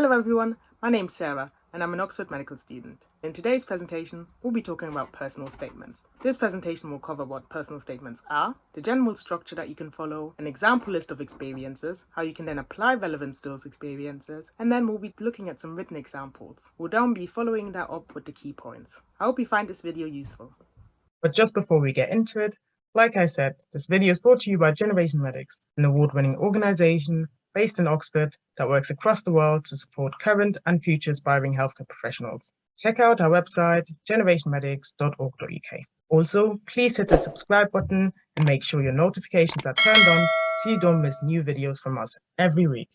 Hello everyone, my name's Sarah and I'm an Oxford medical student. In today's presentation, we'll be talking about personal statements. This presentation will cover what personal statements are, the general structure that you can follow, an example list of experiences, how you can then apply relevance to those experiences, and then we'll be looking at some written examples. We'll then be following that up with the key points. I hope you find this video useful. But just before we get into it, like I said, this video is brought to you by GenMedX, an award-winning organization based in Oxford that works across the world to support current and future aspiring healthcare professionals. Check out our website, generationmedics.org.uk. Also, please hit the subscribe button and make sure your notifications are turned on so you don't miss new videos from us every week.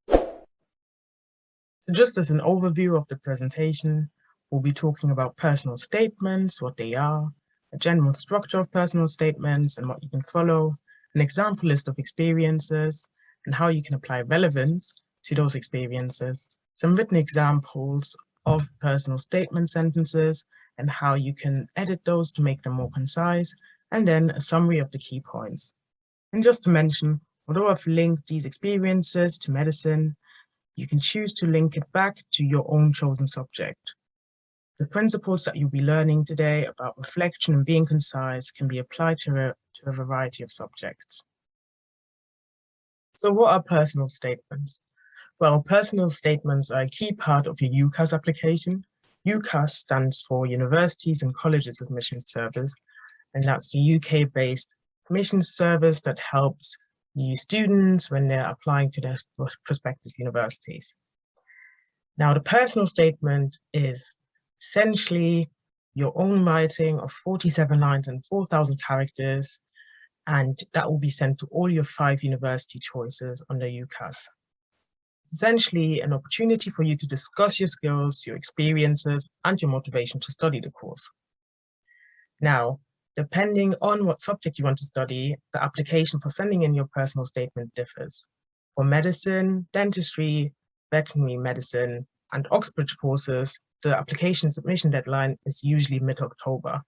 So just as an overview of the presentation, we'll be talking about personal statements, what they are, a general structure of personal statements and what you can follow, an example list of experiences, and how you can apply relevance to those experiences, some written examples of personal statement sentences and how you can edit those to make them more concise, and then a summary of the key points. And just to mention, although I've linked these experiences to medicine, you can choose to link it back to your own chosen subject. The principles that you'll be learning today about reflection and being concise can be applied to a variety of subjects. So what are personal statements? Well, personal statements are a key part of your Ucas application. Ucas stands for Universities and Colleges Admissions Service, and that's the UK-based admissions service that helps new students when they're applying to their prospective universities. Now, the personal statement is essentially your own writing of 47 lines and 4,000 characters, and that will be sent to all your 5 university choices under Ucas. It's essentially an opportunity for you to discuss your skills, your experiences, and your motivation to study the course. Now, depending on what subject you want to study, the application for sending in your personal statement differs. For medicine, dentistry, veterinary medicine, and Oxbridge courses, the application submission deadline is usually mid-October,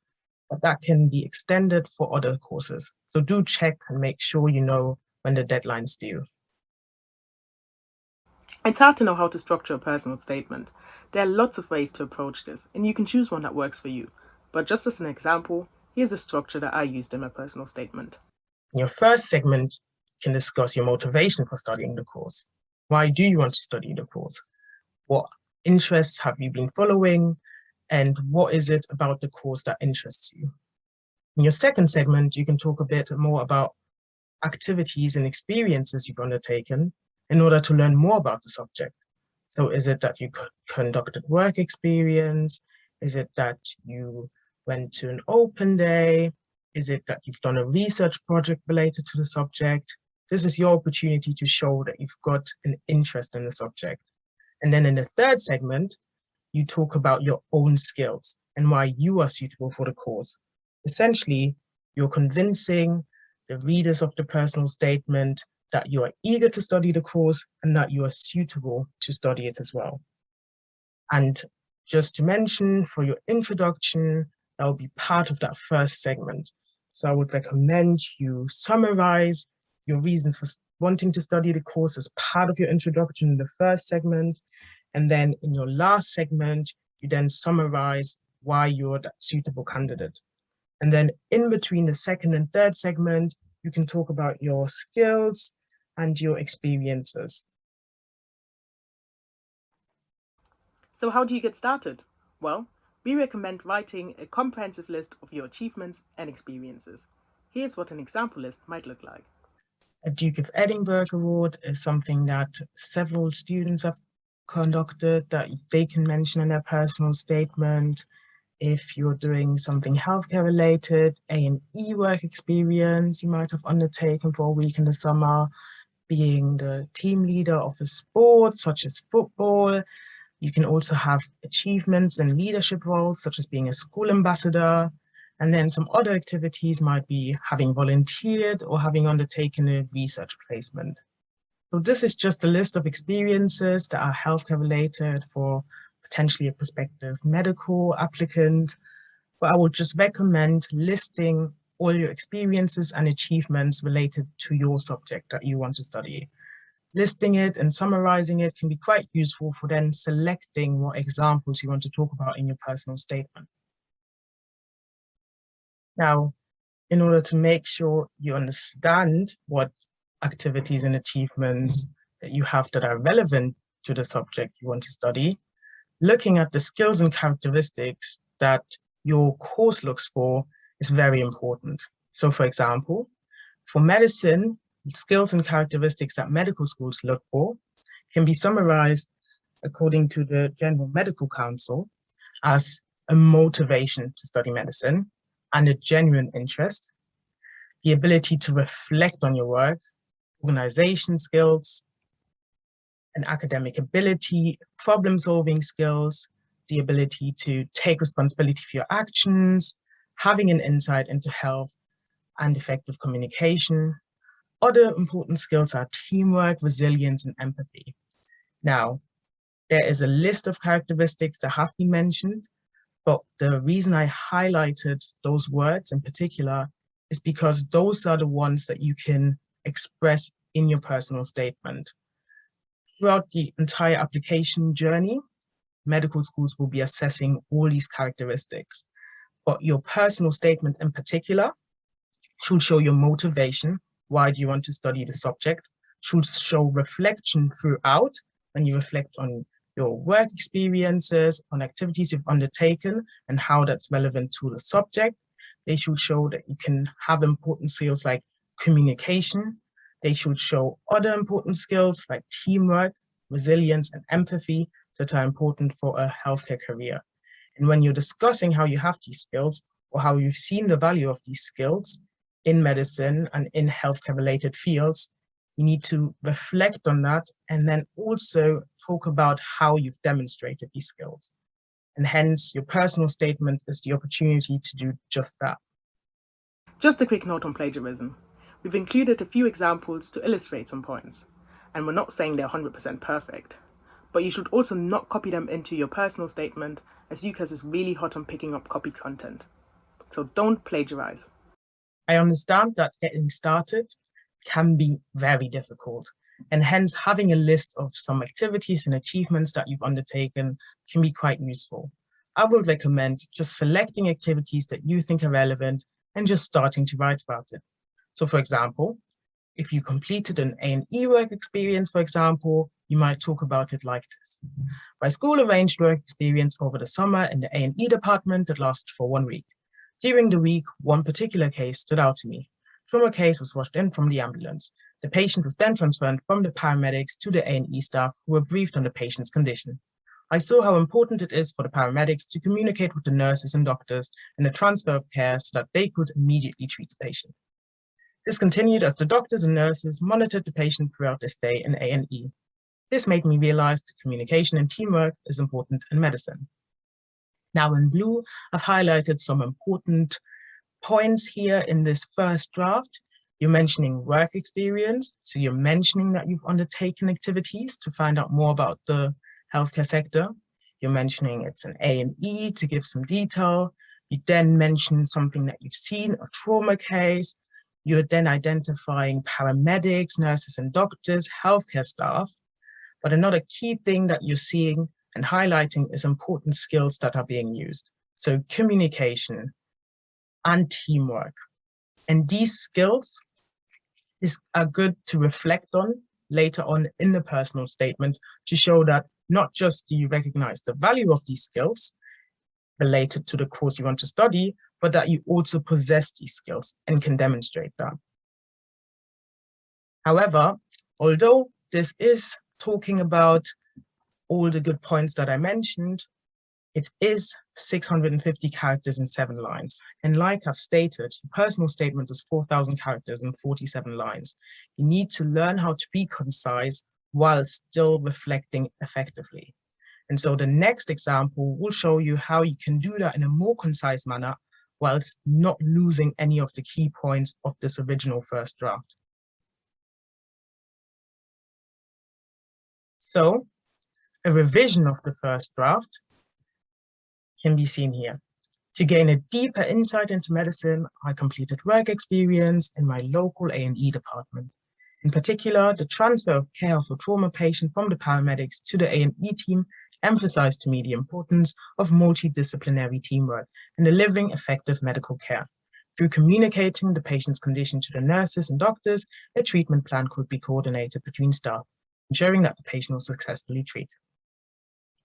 but that can be extended for other courses. So do check and make sure you know when the deadline's due. It's hard to know how to structure a personal statement. There are lots of ways to approach this, and you can choose one that works for you. But just as an example, here's a structure that I used in my personal statement. In your first segment, you can discuss your motivation for studying the course. Why do you want to study the course? What interests have you been following? And what is it about the course that interests you? In your second segment, you can talk a bit more about activities and experiences you've undertaken in order to learn more about the subject. So is it that you conducted work experience? Is it that you went to an open day? Is it that you've done a research project related to the subject? This is your opportunity to show that you've got an interest in the subject. And then in the third segment, you talk about your own skills and why you are suitable for the course. Essentially, you're convincing the readers of the personal statement that you are eager to study the course and that you are suitable to study it as well. And just to mention, for your introduction, that will be part of that first segment. So I would recommend you summarize your reasons for wanting to study the course as part of your introduction in the first segment. And then in your last segment, you then summarize why you're that suitable candidate. And then in between the second and third segment, you can talk about your skills and your experiences. So how do you get started? Well, we recommend writing a comprehensive list of your achievements and experiences. Here's what an example list might look like. A Duke of Edinburgh Award is something that several students have conducted that they can mention in their personal statement. If you're doing something healthcare related, A&E work experience you might have undertaken for a week in the summer, being the team leader of a sport such as football. You can also have achievements and leadership roles such as being a school ambassador. And then some other activities might be having volunteered or having undertaken a research placement. So this is just a list of experiences that are healthcare related for potentially a prospective medical applicant. But I would just recommend listing all your experiences and achievements related to your subject that you want to study. Listing it and summarizing it can be quite useful for then selecting what examples you want to talk about in your personal statement. Now, in order to make sure you understand what activities and achievements that you have that are relevant to the subject you want to study, looking at the skills and characteristics that your course looks for is very important. So for example, for medicine, skills and characteristics that medical schools look for can be summarized according to the General Medical Council as a motivation to study medicine and a genuine interest, the ability to reflect on your work, organization skills, an academic ability, problem-solving skills, the ability to take responsibility for your actions, having an insight into health and effective communication. Other important skills are teamwork, resilience, and empathy. Now, there is a list of characteristics that have been mentioned, but the reason I highlighted those words in particular is because those are the ones that you can express in your personal statement. Throughout the entire application journey, medical schools will be assessing all these characteristics, but your personal statement in particular should show your motivation. Why do you want to study the subject? Should show reflection throughout when you reflect on your work experiences, on activities you've undertaken, and how that's relevant to the subject. They should show that you can have important skills like communication. They should show other important skills like teamwork, resilience, and empathy that are important for a healthcare career. And when you're discussing how you have these skills or how you've seen the value of these skills in medicine and in healthcare-related fields, you need to reflect on that and then also talk about how you've demonstrated these skills. And hence, your personal statement is the opportunity to do just that. Just a quick note on plagiarism. We've included a few examples to illustrate some points, and we're not saying they're 100% perfect. But you should also not copy them into your personal statement, as Ucas is really hot on picking up copied content. So don't plagiarize. I understand that getting started can be very difficult, and hence having a list of some activities and achievements that you've undertaken can be quite useful. I would recommend just selecting activities that you think are relevant and just starting to write about it. So for example, if you completed an A&E work experience, for example, you might talk about it like this. My school arranged work experience over the summer in the A&E department that lasted for 1 week. During the week, one particular case stood out to me. Trauma case was rushed in from the ambulance. The patient was then transferred from the paramedics to the A&E staff who were briefed on the patient's condition. I saw how important it is for the paramedics to communicate with the nurses and doctors in the transfer of care so that they could immediately treat the patient. This continued as the doctors and nurses monitored the patient throughout their stay in A&E. This made me realize that communication and teamwork is important in medicine. Now in blue, I've highlighted some important points here in this first draft. You're mentioning work experience. So you're mentioning that you've undertaken activities to find out more about the healthcare sector. You're mentioning it's an A&E to give some detail. You then mention something that you've seen, a trauma case. You're then identifying paramedics, nurses and doctors, healthcare staff. But another key thing that you're seeing and highlighting is important skills that are being used. So communication and teamwork. And these skills are good to reflect on later on in the personal statement to show that not just do you recognize the value of these skills related to the course you want to study, but that you also possess these skills and can demonstrate that. However, although this is talking about all the good points that I mentioned, it is 650 characters in 7 lines. And like I've stated, your personal statement is 4,000 characters and 47 lines. You need to learn how to be concise while still reflecting effectively. And so the next example will show you how you can do that in a more concise manner whilst not losing any of the key points of this original first draft. So a revision of the first draft can be seen here. To gain a deeper insight into medicine, I completed work experience in my local A&E department. In particular, the transfer of care of a trauma patient from the paramedics to the A&E team emphasized to me the importance of multidisciplinary teamwork in delivering effective medical care. Through communicating the patient's condition to the nurses and doctors, a treatment plan could be coordinated between staff, ensuring that the patient was successfully treated.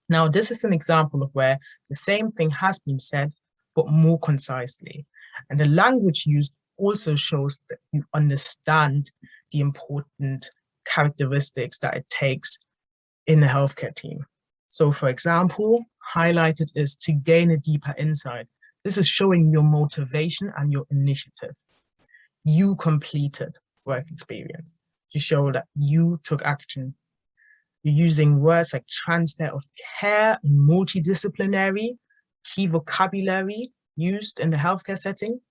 Now, this is an example of where the same thing has been said, but more concisely. And the language used also shows that you understand the important characteristics that it takes in a healthcare team. So, for example, highlighted is to gain a deeper insight. This is showing your motivation and your initiative. You completed work experience to show that you took action. You're using words like transfer of care and multidisciplinary, key vocabulary used in the healthcare setting.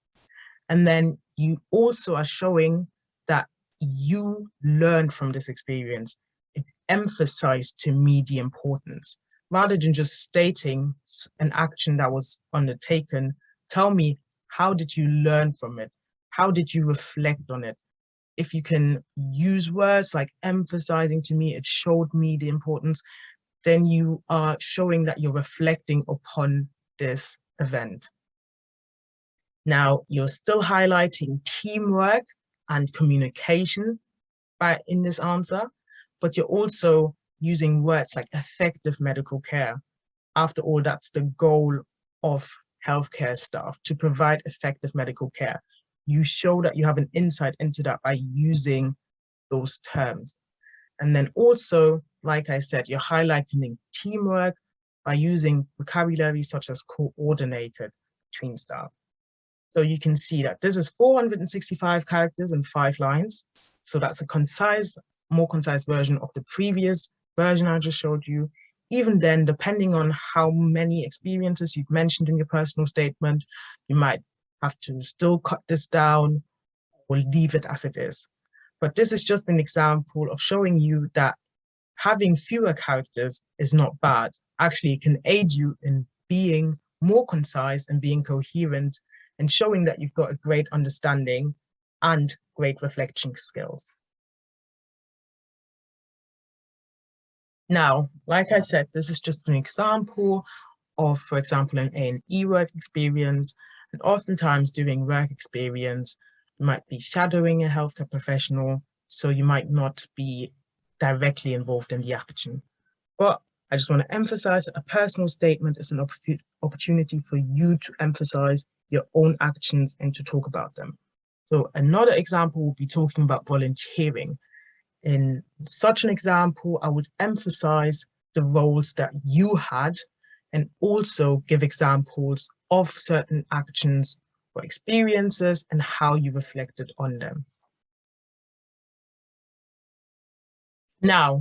And then you also are showing that you learned from this experience. It emphasized to me the importance. Rather than just stating an action that was undertaken, tell me, how did you learn from it? How did you reflect on it? If you can use words like emphasizing to me, it showed me the importance, then you are showing that you're reflecting upon this event. Now, you're still highlighting teamwork and communication in this answer, but you're also using words like effective medical care. After all, that's the goal of healthcare staff, to provide effective medical care. You show that you have an insight into that by using those terms. And then also, like I said, you're highlighting teamwork by using vocabulary such as coordinated between staff. So you can see that this is 465 characters and 5 lines. So that's a concise, more concise version of the previous version I just showed you. Even then, depending on how many experiences you've mentioned in your personal statement, you might have to still cut this down or leave it as it is. But this is just an example of showing you that having fewer characters is not bad. Actually, it can aid you in being more concise and being coherent and showing that you've got a great understanding and great reflection skills. Now, like I said, this is just an example of, for example, an A&E work experience. And oftentimes during work experience, you might be shadowing a healthcare professional, so you might not be directly involved in the action. But I just want to emphasize that a personal statement is an opportunity for you to emphasize your own actions and to talk about them. So another example will be talking about volunteering. In such an example, I would emphasize the roles that you had and also give examples of certain actions or experiences and how you reflected on them. Now,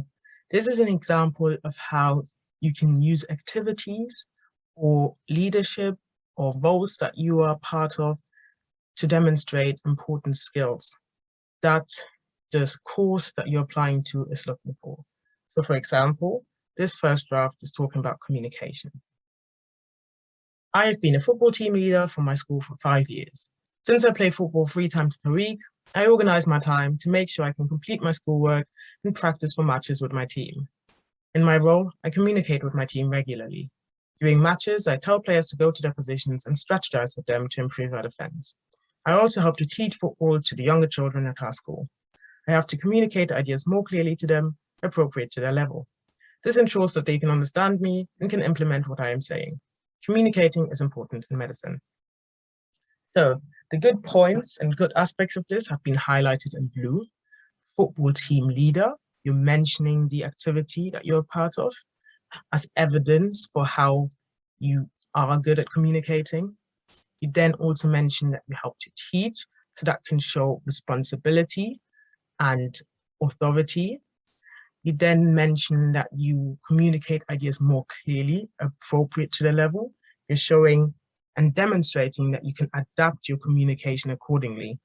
this is an example of how you can use activities or leadership or roles that you are part of to demonstrate important skills that the course that you're applying to is looking for. So for example, this first draft is talking about communication. I have been a football team leader for my school for 5 years. Since I play football 3 times per week, I organize my time to make sure I can complete my schoolwork and practice for matches with my team. In my role, I communicate with my team regularly. During matches, I tell players to go to their positions and strategize with them to improve our defense. I also help to teach football to the younger children at our school. I have to communicate ideas more clearly to them, appropriate to their level. This ensures that they can understand me and can implement what I am saying. Communicating is important in medicine. So the good points and good aspects of this have been highlighted in blue. Football team leader, you're mentioning the activity that you're a part of as evidence for how you are good at communicating. You then also mention that you help to teach, so that can show responsibility and authority. You then mention that you communicate ideas more clearly, appropriate to the level. You're showing and demonstrating that you can adapt your communication accordingly.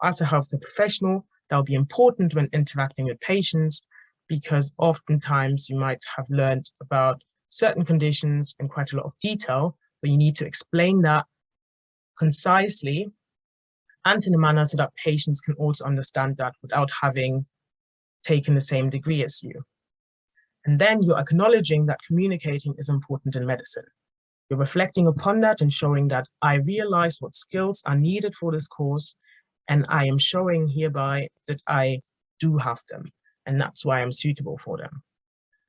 As a healthcare professional, that will be important when interacting with patients, because oftentimes you might have learned about certain conditions in quite a lot of detail, but you need to explain that concisely and in a manner so that patients can also understand that without having taken the same degree as you. And then you're acknowledging that communicating is important in medicine. You're reflecting upon that and showing that I realize what skills are needed for this course, and I am showing hereby that I do have them, and that's why I'm suitable for them.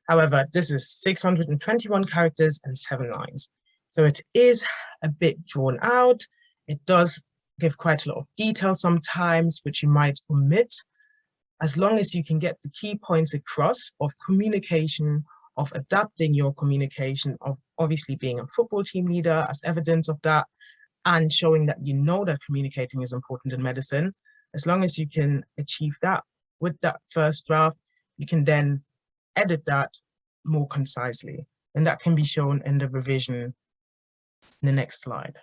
However, this is 621 characters and 7 lines. So it is a bit drawn out. It does give quite a lot of detail sometimes, which you might omit. As long as you can get the key points across of communication, of adapting your communication, of obviously being a football team leader as evidence of that, and showing that you know that communicating is important in medicine, as long as you can achieve that with that first draft, you can then edit that more concisely. And that can be shown in the revision in the next slide.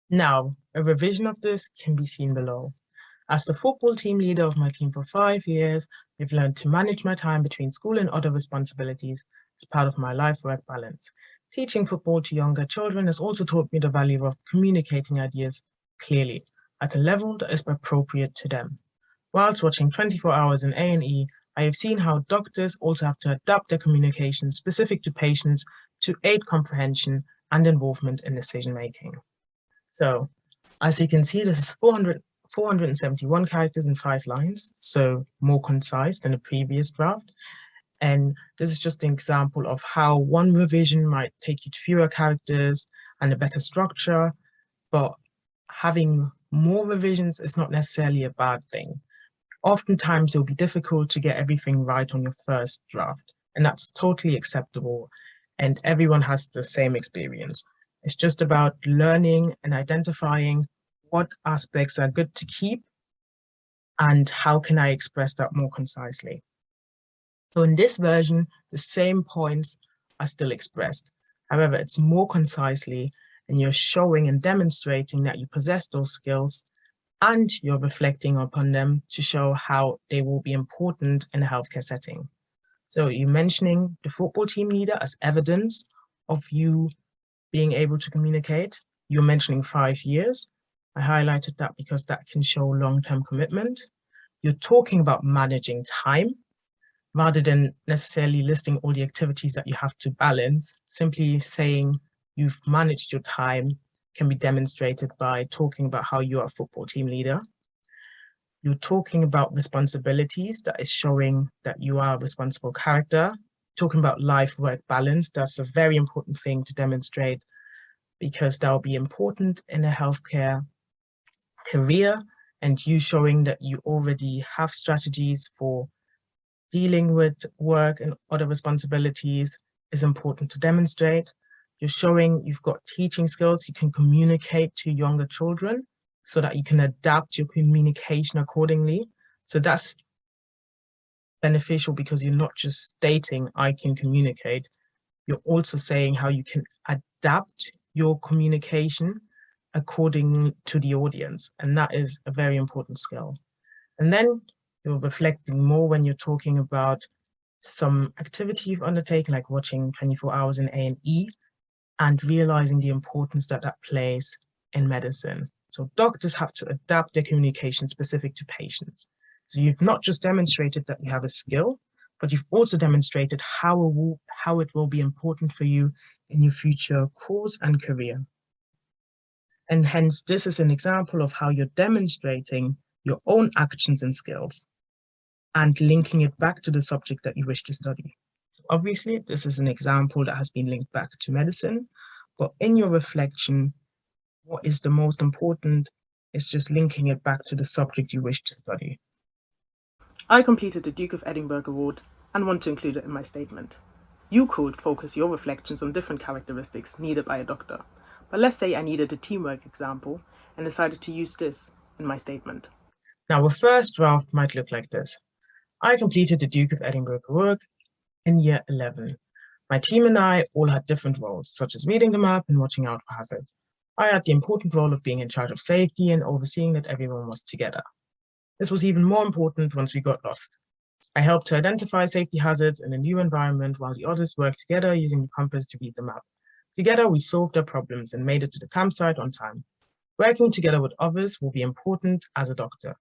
Now, a revision of this can be seen below. As the football team leader of my team for 5 years, I've learned to manage my time between school and other responsibilities as part of my life-work balance. Teaching football to younger children has also taught me the value of communicating ideas clearly at a level that is appropriate to them. Whilst watching 24 Hours in A&E, I have seen how doctors also have to adapt their communication specific to patients to aid comprehension and involvement in decision-making. So, as you can see, this is 471 characters in 5 lines, so more concise than the previous draft. And this is just an example of how one revision might take you to fewer characters and a better structure, but having more revisions is not necessarily a bad thing. Oftentimes, it'll be difficult to get everything right on your first draft, and that's totally acceptable, and everyone has the same experience. It's just about learning and identifying what aspects are good to keep and how can I express that more concisely. So in this version, the same points are still expressed. However, it's more concisely, and you're showing and demonstrating that you possess those skills, and you're reflecting upon them to show how they will be important in a healthcare setting. So you're mentioning the football team leader as evidence of you being able to communicate. You're mentioning 5 years. I highlighted that because that can show long-term commitment. You're talking about managing time rather than necessarily listing all the activities that you have to balance. Simply saying you've managed your time can be demonstrated by talking about how you are a football team leader. You're talking about responsibilities, that is showing that you are a responsible character. Talking about life-work balance, that's a very important thing to demonstrate because that will be important in a healthcare career, and you showing that you already have strategies for dealing with work and other responsibilities is important to demonstrate. You're showing you've got teaching skills, you can communicate to younger children so that you can adapt your communication accordingly. So that's beneficial because you're not just stating I can communicate, you're also saying how you can adapt your communication according to the audience. And that is a very important skill. And then you're reflecting more when you're talking about some activity you've undertaken, like watching 24 Hours in A&E, and realizing the importance that that plays in medicine. So doctors have to adapt their communication specific to patients. So you've not just demonstrated that you have a skill, but you've also demonstrated how it will be important for you in your future course and career. And hence, this is an example of how you're demonstrating your own actions and skills and linking it back to the subject that you wish to study. So obviously, this is an example that has been linked back to medicine, but in your reflection, what is the most important is just linking it back to the subject you wish to study. I completed the Duke of Edinburgh Award and want to include it in my statement. You could focus your reflections on different characteristics needed by a doctor, but let's say I needed a teamwork example and decided to use this in my statement. Now, a first draft might look like this. I completed the Duke of Edinburgh Award in year 11. My team and I all had different roles, such as reading the map and watching out for hazards. I had the important role of being in charge of safety and overseeing that everyone was together. This was even more important once we got lost. I helped to identify safety hazards in a new environment while the others worked together using the compass to read the map. Together, we solved their problems and made it to the campsite on time. Working together with others will be important as a doctor.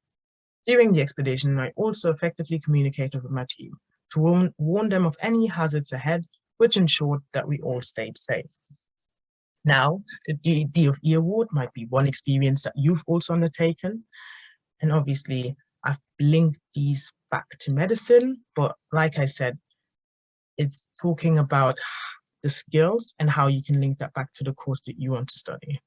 During the expedition, I also effectively communicated with my team to warn them of any hazards ahead, which ensured that we all stayed safe. Now, the DFE award might be one experience that you've also undertaken. And obviously, I've linked these back to medicine, but like I said, it's talking about the skills and how you can link that back to the course that you want to study.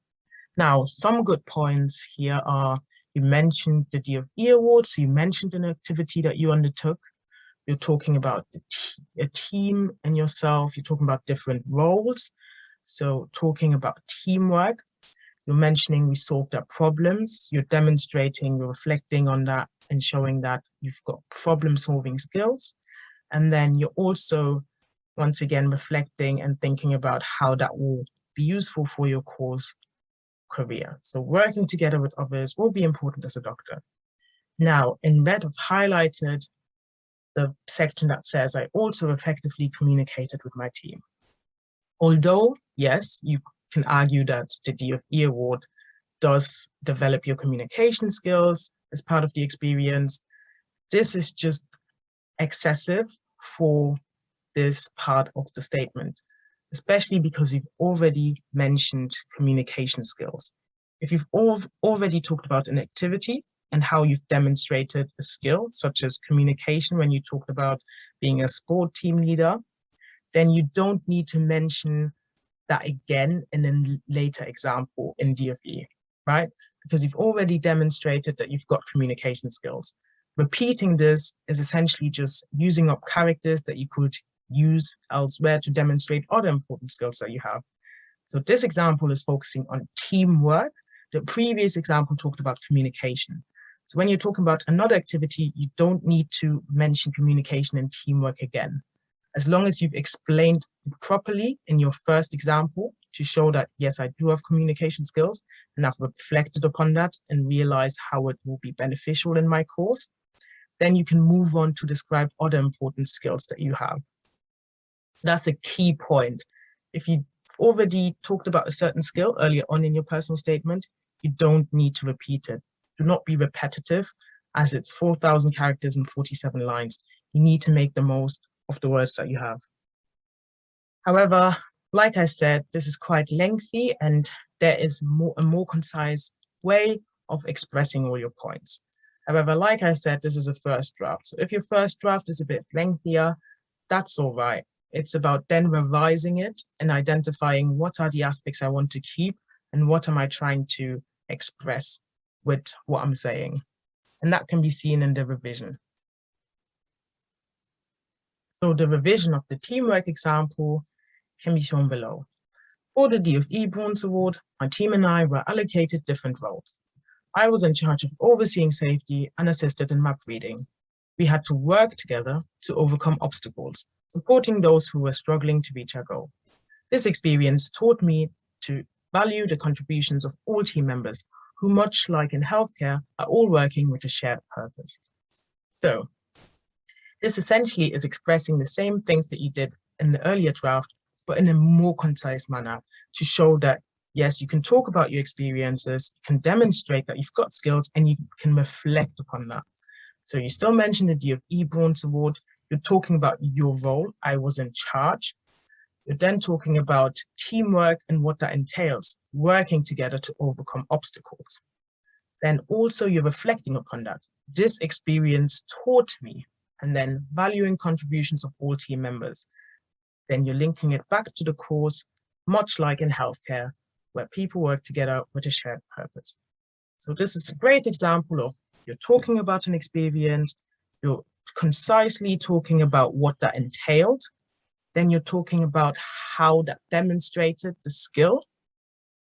Now, some good points here are, you mentioned the DFE award, so you mentioned an activity that you undertook. You're talking about a team and yourself. You're talking about different roles. So talking about teamwork, you're mentioning we solved our problems. You're demonstrating, you're reflecting on that and showing that you've got problem-solving skills. And then you're also, once again, reflecting and thinking about how that will be useful for your course career. So working together with others will be important as a doctor. Now, in red, I've highlighted the section that says I also effectively communicated with my team. Although, yes, you can argue that the DFE award does develop your communication skills as part of the experience, this is just excessive for this part of the statement, especially because you've already mentioned communication skills. If you've already talked about an activity and how you've demonstrated a skill, such as communication when you talked about being a sport team leader, then you don't need to mention that again in a later example in DFE, right? Because you've already demonstrated that you've got communication skills. Repeating this is essentially just using up characters that you could use elsewhere to demonstrate other important skills that you have. So this example is focusing on teamwork. The previous example talked about communication. So when you're talking about another activity, you don't need to mention communication and teamwork again. As long as you've explained properly in your first example to show that, yes, I do have communication skills and I've reflected upon that and realized how it will be beneficial in my course, then you can move on to describe other important skills that you have. That's a key point. If you already talked about a certain skill earlier on in your personal statement, you don't need to repeat it. Do not be repetitive, as it's 4,000 characters and 47 lines. You need to make the most of the words that you have. However, like I said, this is quite lengthy and there is a more concise way of expressing all your points. However, like I said, this is a first draft. So if your first draft is a bit lengthier, that's all right. It's about then revising it and identifying what are the aspects I want to keep and what am I trying to express with what I'm saying. And that can be seen in the revision. So the revision of the teamwork example can be shown below. For the DFE Bronze Award, my team and I were allocated different roles. I was in charge of overseeing safety and assisted in map reading. We had to work together to overcome obstacles, supporting those who were struggling to reach our goal. This experience taught me to value the contributions of all team members who, much like in healthcare, are all working with a shared purpose. So this essentially is expressing the same things that you did in the earlier draft, but in a more concise manner to show that, yes, you can talk about your experiences, you can demonstrate that you've got skills and you can reflect upon that. So you still mentioned the DFE Bronze Award, you're talking about your role, I was in charge. You're then talking about teamwork and what that entails, working together to overcome obstacles. Then also you're reflecting upon that. This experience taught me, and then valuing contributions of all team members. Then you're linking it back to the course, much like in healthcare, where people work together with a shared purpose. So this is a great example of you're talking about an experience, you're concisely talking about what that entailed, then you're talking about how that demonstrated the skill,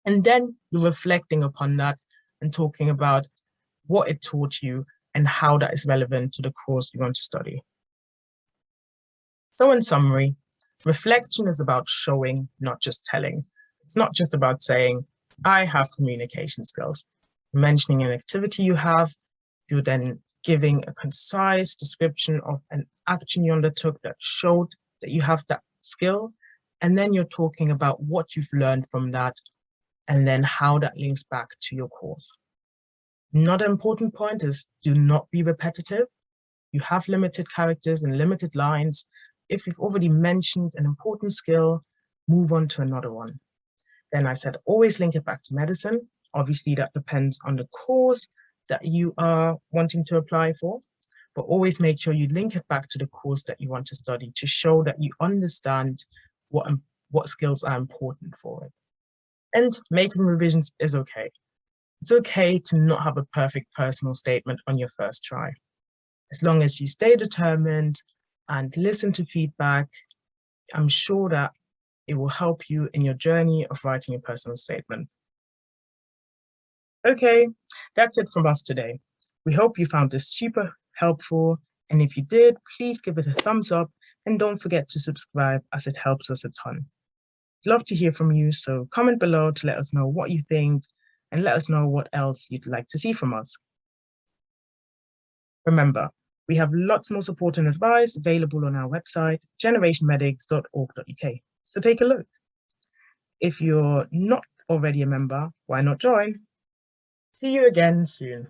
and then you're reflecting upon that and talking about what it taught you and how that is relevant to the course you want to study. So in summary, reflection is about showing, not just telling. It's not just about saying, I have communication skills. Mentioning an activity you have, you're then giving a concise description of an action you undertook that showed that you have that skill. And then you're talking about what you've learned from that and then how that links back to your course. Another important point is do not be repetitive. You have limited characters and limited lines. If you've already mentioned an important skill, move on to another one. Then I said, always link it back to medicine. Obviously, that depends on the course that you are wanting to apply for, but always make sure you link it back to the course that you want to study to show that you understand what skills are important for it. And making revisions is okay. It's okay to not have a perfect personal statement on your first try. As long as you stay determined and listen to feedback, I'm sure that it will help you in your journey of writing a personal statement. Okay, that's it from us today. We hope you found this super helpful. And if you did, please give it a thumbs up and don't forget to subscribe as it helps us a ton. I'd love to hear from you, so comment below to let us know what you think and let us know what else you'd like to see from us. Remember, we have lots more support and advice available on our website, generationmedics.org.uk. So take a look. If you're not already a member, why not join? See you again soon.